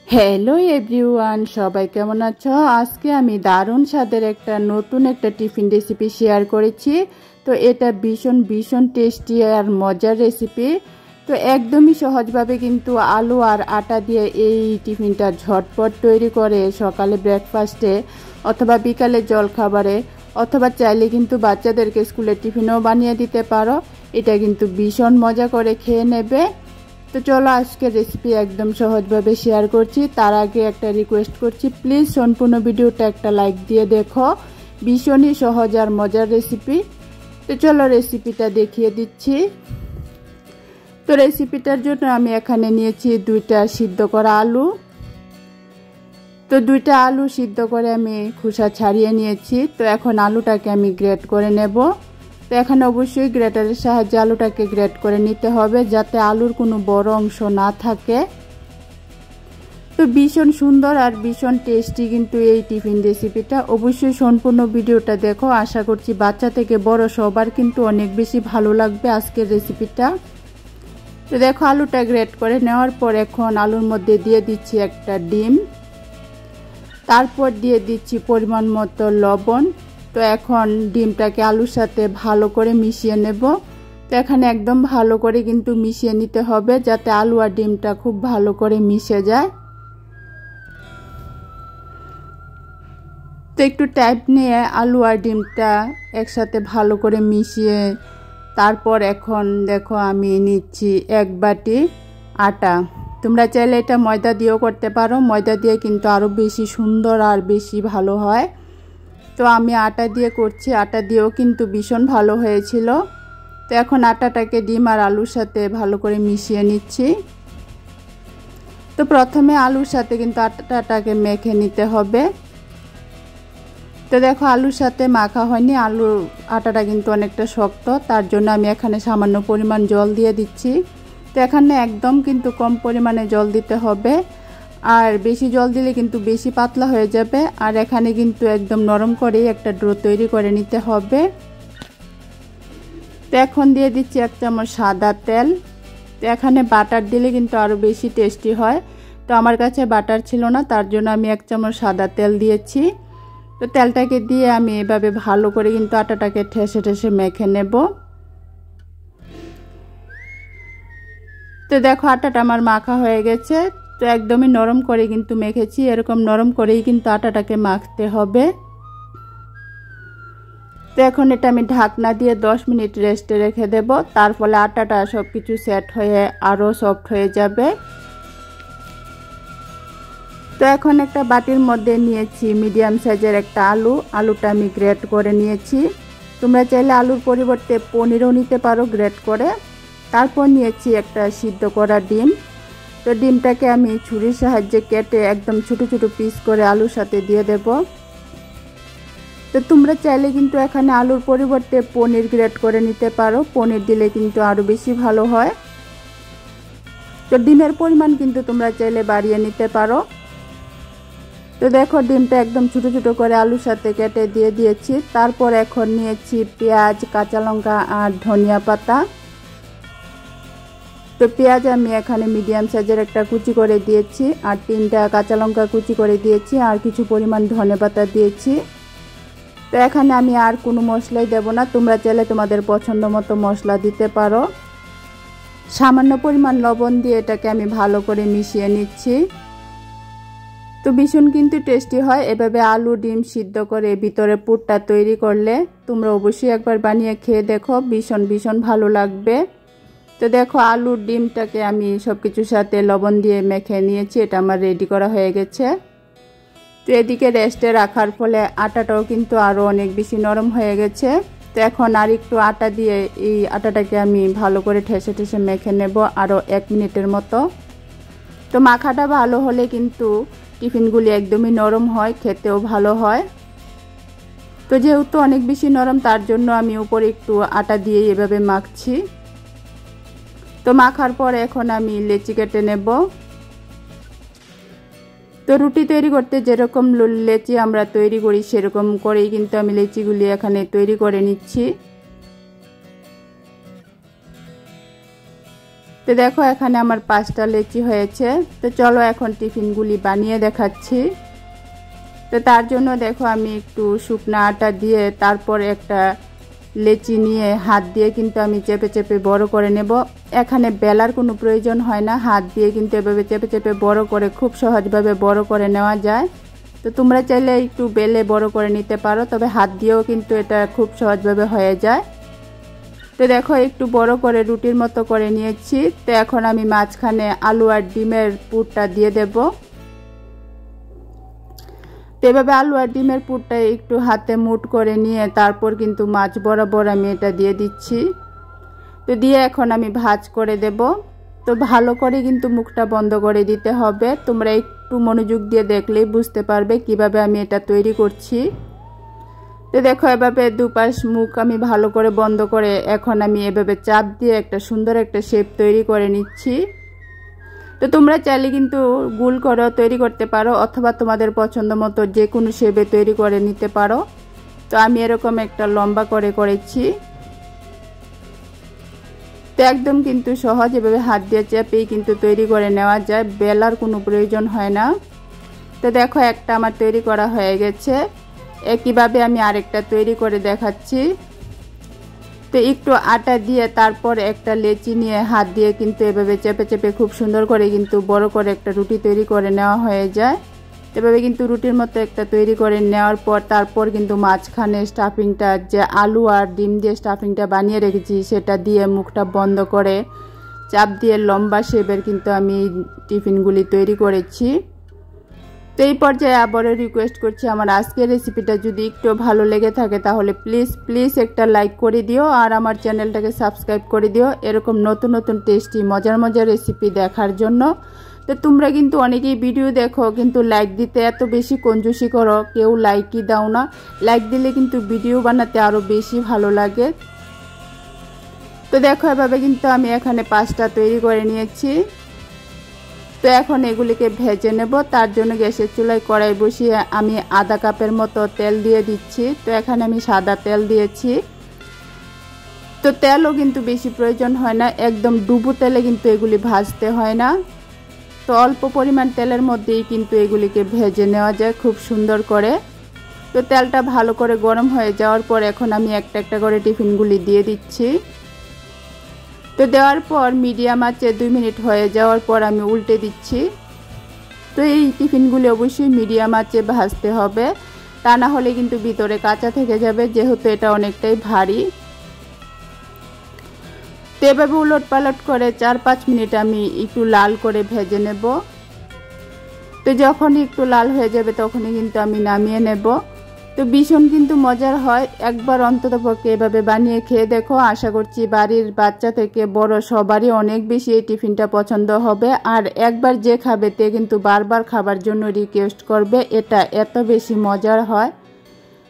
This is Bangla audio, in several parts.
হ্যালো এভরিওয়ান, সবাই কেমন আছো? আজকে আমি দারুণ স্বাদের নতুন একটা টিফিন রেসিপি শেয়ার করেছি। তো এটা ভীষণ ভীষণ টেস্টি আর মজার রেসিপি। তো একদমই সহজভাবে কিন্তু আলু আর আটা দিয়ে এই টিফিনটা ঝটপট তৈরি করে সকালে ব্রেকফাস্টে অথবা বিকালে জলখাবারে অথবা চাইলে কিন্তু বাচ্চাদেরকে স্কুলের টিফিনেও বানিয়ে দিতে পারো। এটা কিন্তু ভীষণ মজা করে খেয়ে নেবে। তো চলো আজকের রেসিপি একদম সহজভাবে শেয়ার করছি। তার আগে একটা রিকোয়েস্ট করছি, প্লিজ সম্পূর্ণ ভিডিওটা একটা লাইক দিয়ে দেখো। ভীষণই সহজ আর মজার রেসিপি। তো চলো রেসিপিটা দেখিয়ে দিচ্ছি। তো রেসিপিটার জন্য আমি এখানে নিয়েছি 2টা সিদ্ধ করা আলু। তো 2টা আলু সিদ্ধ করে আমি খোসা ছাড়িয়ে নিয়েছি। তো এখন আলুটাকে আমি গ্রেট করে নেব। তো এখানে অবশ্যই গ্রেটারের সাহায্যে আলুটাকে গ্রেট করে নিতে হবে, যাতে আলুর কোনো বড় অংশ না থাকে। তো ভীষণ সুন্দর আর ভীষণ টেস্টি কিন্তু এই টিফিন রেসিপিটা। অবশ্যই সম্পূর্ণ ভিডিওটা দেখো। আশা করছি বাচ্চা থেকে বড় সবার কিন্তু অনেক বেশি ভালো লাগবে আজকের রেসিপিটা। তো দেখো আলুটা গ্রেট করে নেওয়ার পর এখন আলুর মধ্যে দিয়ে দিচ্ছি একটা ডিম, তারপর দিয়ে দিচ্ছি পরিমাণ মতো লবণ। তো এখন ডিমটাকে আলুর সাথে ভালো করে মিশিয়ে নেব। তো এখানে একদম ভালো করে কিন্তু মিশিয়ে নিতে হবে, যাতে আলু আর ডিমটা খুব ভালো করে মিশে যায়। তো একটু টাইপ নিয়ে আলু আর ডিমটা একসাথে ভালো করে মিশিয়ে তারপর এখন দেখো আমি নিচ্ছি 1 বাটি আটা। তোমরা চাইলে এটা ময়দা দিয়েও করতে পারো, ময়দা দিয়ে কিন্তু আরও বেশি সুন্দর আর বেশি ভালো হয়। তো আমি আটা দিয়ে করছি, আটা দিয়েও কিন্তু ভীষণ ভালো হয়েছিল। তো এখন আটাটাকে ডিম আর আলুর সাথে ভালো করে মিশিয়ে নিচ্ছি। তো প্রথমে আলুর সাথে কিন্তু আটাটাকে মেখে নিতে হবে। তো দেখো আলুর সাথে মাখা হয়নি, আটাটা কিন্তু অনেকটা শক্ত, তার জন্য আমি এখানে সামান্য পরিমাণ জল দিয়ে দিচ্ছি। তো এখানে একদম কিন্তু কম পরিমাণে জল দিতে হবে, আর বেশি জল দিলে কিন্তু বেশি পাতলা হয়ে যাবে। আর এখানে কিন্তু একদম নরম করে একটা ডো তৈরি করে নিতে হবে। তো এখন দিয়ে দিচ্ছি 1 চামচ সাদা তেল। তো এখানে বাটার দিলে কিন্তু আরও বেশি টেস্টি হয়। তো আমার কাছে বাটার ছিল না, তার জন্য আমি 1 চামচ সাদা তেল দিয়েছি। তো তেলটাকে দিয়ে আমি এভাবে ভালো করে কিন্তু আটাটাকে ঠেসে ঠেসে মেখে নেব। তো দেখো আটাটা আমার মাখা হয়ে গেছে। তো একদমই নরম করে কিন্তু মেখেছি, এরকম নরম করেই কিন্তু আটাটাকে মাখতে হবে। তো এখন এটা আমি ঢাকনা দিয়ে 10 মিনিট রেস্টে রেখে দেব। তার ফলে আটাটা সব কিছু সেট হয়ে আরও সফট হয়ে যাবে। তো এখন একটা বাটির মধ্যে নিয়েছি মিডিয়াম সাইজের একটা আলুটা আমি গ্রেট করে নিয়েছি। তোমরা চাইলে আলুর পরিবর্তে পনিরও নিতে পারো গ্রেট করে। তারপর নিয়েছি একটা সিদ্ধ করা ডিম। তো ডিমটাকে আমি ছুরির সাহায্যে কেটে একদম ছোটো ছোটো পিস করে আলুর সাথে দিয়ে দেব। তো তোমরা চাইলে কিন্তু এখানে আলুর পরিবর্তে পনির গ্রেট করে নিতে পারো, পনির দিলে কিন্তু আরও বেশি ভালো হয়। তো ডিমের পরিমাণ কিন্তু তোমরা চাইলে বাড়িয়ে নিতে পারো। তো দেখো ডিমটা একদম ছোটো ছোটো করে আলুর সাথে কেটে দিয়ে দিয়েছি। তারপর এখন নিয়েছি পেঁয়াজ, কাঁচা লঙ্কা আর ধনিয়া পাতা। তো পেঁয়াজ আমি এখানে মিডিয়াম সাইজের একটা কুচি করে দিয়েছি, আর 3টা কাঁচা লঙ্কা কুচি করে দিয়েছি, আর কিছু পরিমাণ ধনে পাতা দিয়েছি। তো এখানে আমি আর কোনো মশলাই দেব না, তোমরা চাইলে তোমাদের পছন্দ মতো মশলা দিতে পারো। সামান্য পরিমাণ লবণ দিয়ে এটাকে আমি ভালো করে মিশিয়ে নিচ্ছি। তো ভীষণ কিন্তু টেস্টি হয় এভাবে আলু ডিম সিদ্ধ করে ভিতরে পুরটা তৈরি করলে। তোমরা অবশ্যই একবার বানিয়ে খেয়ে দেখো, ভীষণ ভীষণ ভালো লাগবে। তো দেখো আলুর ডিমটাকে আমি সব কিছুর সাথে লবণ দিয়ে মেখে নিয়েছি, এটা আমার রেডি করা হয়ে গেছে। তো এদিকে রেস্টে রাখার ফলে আটাটাও কিন্তু আরও অনেক বেশি নরম হয়ে গেছে। তো এখন আর একটু আটা দিয়ে এই আটাটাকে আমি ভালো করে ঠেসে ঠেসে মেখে নেব আরও 1 মিনিটের মতো। তো মাখাটা ভালো হলে কিন্তু টিফিনগুলি একদমই নরম হয়, খেতেও ভালো হয়। তো যেহেতু অনেক বেশি নরম, তার জন্য আমি উপরে একটু আটা দিয়ে এভাবে মাখছি। তো মাখার পর এখন আমি লেচি কেটে নেব। তো রুটি তৈরি করতে যেরকম লেচি আমরা তৈরি করি সেরকম করেই কিন্তু আমি লেচিগুলি এখানে তৈরি করে নিচ্ছি। তো দেখো এখানে আমার 5টা লেচি হয়েছে। তো চলো এখন টিফিনগুলি বানিয়ে দেখাচ্ছি। তো তার জন্য দেখো আমি একটু শুকনো আটা দিয়ে তারপর একটা লেচি নিয়ে হাত দিয়ে কিন্তু আমি চেপে চেপে বড় করে নেব। এখানে বেলার কোনো প্রয়োজন হয় না, হাত দিয়ে কিন্তু এভাবে চেপে চেপে বড় করে খুব সহজভাবে বড় করে নেওয়া যায়। তো তোমরা চাইলে একটু বেলে বড় করে নিতে পারো, তবে হাত দিয়েও কিন্তু এটা খুব সহজভাবে হয়ে যায়। তো দেখো একটু বড় করে রুটির মতো করে নিয়েছি। তো এখন আমি মাঝখানে আলু আর ডিমের পুরটা দিয়ে দেব। তো এভাবে আলু আর ডিমের পুরটা একটু হাতে মুঠ করে নিয়ে তারপর কিন্তু মাছ বরাবর আমি এটা দিয়ে দিচ্ছি। তো দিয়ে এখন আমি ভাঁজ করে দেব। তো ভালো করে কিন্তু মুখটা বন্ধ করে দিতে হবে। তোমরা একটু মনোযোগ দিয়ে দেখলেই বুঝতে পারবে কিভাবে আমি এটা তৈরি করছি। তো দেখো এভাবে দুপাশ মুখ আমি ভালো করে বন্ধ করে এখন আমি এভাবে চাপ দিয়ে একটা সুন্দর একটা শেপ তৈরি করে নিচ্ছি। তো তোমরা চাইলে কিন্তু গোল করে তৈরি করতে পারো অথবা তোমাদের পছন্দ মতো যে কোনো শেপে তৈরি করে নিতে পারো। তো আমি এরকম একটা লম্বা করে করেছি। তো একদম কিন্তু সহজ, এভাবে হাত দিয়ে চেপেই কিন্তু তৈরি করে নেওয়া যায়, বেলার কোনো প্রয়োজন হয় না। তো দেখো একটা আমার তৈরি করা হয়ে গেছে। একইভাবে আমি আরেকটা তৈরি করে দেখাচ্ছি। তো একটু আটা দিয়ে তারপর একটা লেচি নিয়ে হাত দিয়ে কিন্তু এভাবে চেপে চেপে খুব সুন্দর করে কিন্তু বড় করে একটা রুটি তৈরি করে নেওয়া হয়ে যায়। এভাবে কিন্তু রুটির মতো একটা তৈরি করে নেওয়ার পর তারপর কিন্তু মাঝখানে স্টাফিংটা, যে আলু আর ডিম দিয়ে স্টাফিংটা বানিয়ে রেখেছি, সেটা দিয়ে মুখটা বন্ধ করে চাপ দিয়ে লম্বা শেপের কিন্তু আমি টিফিনগুলি তৈরি করেছি। তো এই পর্যায়ে আবারও রিকোয়েস্ট করছি, আমার আজকের রেসিপিটা যদি একটু ভালো লেগে থাকে তাহলে প্লিজ একটা লাইক করে দিও আর আমার চ্যানেলটাকে সাবস্ক্রাইব করে দিও এরকম নতুন নতুন টেস্টি মজার মজার রেসিপি দেখার জন্য। তো তোমরা কিন্তু অনেকেই ভিডিও দেখো কিন্তু লাইক দিতে এত বেশি কঞ্জুসি করো, কেউ লাইকই দাও না। লাইক দিলে কিন্তু ভিডিও বানাতে আরও বেশি ভালো লাগে। তো দেখো এভাবে কিন্তু আমি এখানে 5টা তৈরি করে নিয়েছি। তো এখন এগুলিকে ভেজে নেব। তার জন্য গ্যাসের চুলায় কড়াই বসিয়ে আমি আধা কাপের মতো তেল দিয়ে দিচ্ছি। তো এখানে আমি সাদা তেল দিয়েছি। তো তেলও কিন্তু বেশি প্রয়োজন হয় না, একদম ডুবো তেলে কিন্তু এগুলি ভাজতে হয় না। তো অল্প পরিমাণ তেলের মধ্যেই কিন্তু এগুলিকে ভেজে নেওয়া যায় খুব সুন্দর করে। তো তেলটা ভালো করে গরম হয়ে যাওয়ার পর এখন আমি একটা একটা করে টিফিনগুলি দিয়ে দিচ্ছি। তো দেওয়ার পর মিডিয়াম আঁচে 2 মিনিট হয়ে যাওয়ার পর আমি উল্টে দিচ্ছি। তো এই টিফিনগুলি অবশ্যই মিডিয়াম আঁচে ভাজতে হবে, তা না হলে কিন্তু ভিতরে কাঁচা থেকে যাবে, যেহেতু এটা অনেকটাই ভারী। তো এভাবে উলট পালট করে 4-5 মিনিট আমি একটু লাল করে ভেজে নেব। তো যখনই একটু লাল হয়ে যাবে তখনই কিন্তু আমি নামিয়ে নেব। তো ভীষণ কিন্তু মজার হয়, একবার অন্ততপক্ষে এভাবে বানিয়ে খেয়ে দেখো। আশা করছি বাড়ির বাচ্চা থেকে বড় সবারই অনেক বেশি এই টিফিনটা পছন্দ হবে, আর একবার যে খাবে তে কিন্তু বারবার খাবার জন্য রিকোয়েস্ট করবে, এটা এত বেশি মজার হয়।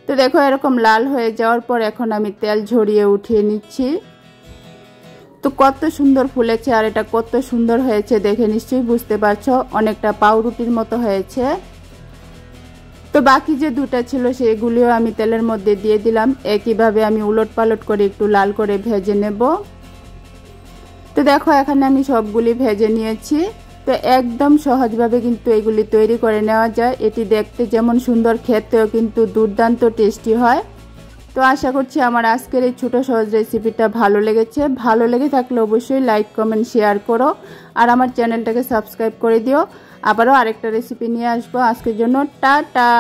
তো দেখো এরকম লাল হয়ে যাওয়ার পর এখন আমি তেল ঝরিয়ে উঠিয়ে নিচ্ছি। তো কত সুন্দর ফুলেছে আর এটা কত সুন্দর হয়েছে দেখে নিশ্চয়ই বুঝতে পারছো, অনেকটা পাউরুটির মতো হয়েছে। তো বাকি যে 2টা ছিল সেগুলিও আমি তেলের মধ্যে দিয়ে দিলাম। একইভাবে আমি উলট পালট করে একটু লাল করে ভেজে নেব। তো দেখো এখানে আমি সবগুলি ভেজে নিয়েছি। তো একদম সহজভাবে কিন্তু এগুলি তৈরি করে নেওয়া যায়। এটি দেখতে যেমন সুন্দর, খেতেও কিন্তু দুর্দান্ত টেস্টি হয়। তো আশা করছি আমার আজকের এই ছোট সহজ রেসিপিটা ভালো লেগেছে। ভালো লেগে থাকলে অবশ্যই লাইক কমেন্ট শেয়ার করো আর আমার চ্যানেলটাকে সাবস্ক্রাইব করে দিও। আবারও আরেকটা রেসিপি নিয়ে আসবো। আজকের জন্য টাটা।